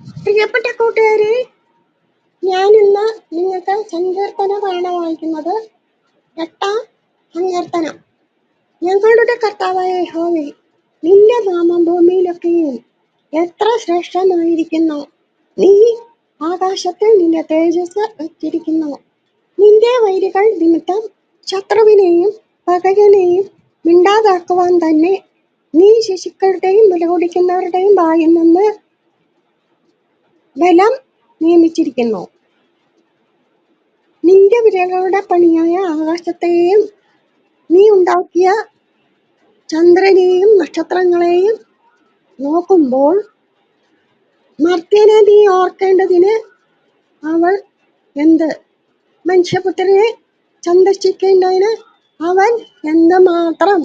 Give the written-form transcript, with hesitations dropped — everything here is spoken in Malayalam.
പ്രിയപ്പെട്ട കൂട്ടുകാരെ, ഞാനിന്ന് നിങ്ങൾക്ക് സങ്കീർത്തനമാണ് വായിക്കുന്നത്. 8-ാം സങ്കീർത്തനം. ഞങ്ങളുടെ കർത്താവായ യഹോവേ, നിന്റെ നാമം ഭൂമിയിലൊക്കെയും എത്ര ശ്രേഷ്ഠമായിരിക്കുന്നു. നീ ആകാശത്തിൽ നിന്റെ തേജസ് വച്ചിരിക്കുന്നു. നിന്റെ വൈരികൾ നിമിത്തം ശത്രുവിനെയും പകയനെയും മിണ്ടാതാക്കുവാൻ തന്നെ നീ ശിശുക്കളുടെയും മുലകുടിക്കുന്നവരുടെയും വായിൽ നിന്ന് ബലം നിയമിച്ചിരിക്കുന്നു. നിന്റെ വിരലുകളുടെ പണിയായ ആകാശത്തെയും നീ ഉണ്ടാക്കിയ ചന്ദ്രനെയും നക്ഷത്രങ്ങളെയും നോക്കുമ്പോൾ മർത്യനെ നീ ഓർക്കേണ്ടതിന് അവൾ എന്ത്? മനുഷ്യപുത്രനെ സന്ദർശിക്കേണ്ടതിന് അവൻ എന്തുമാത്രം?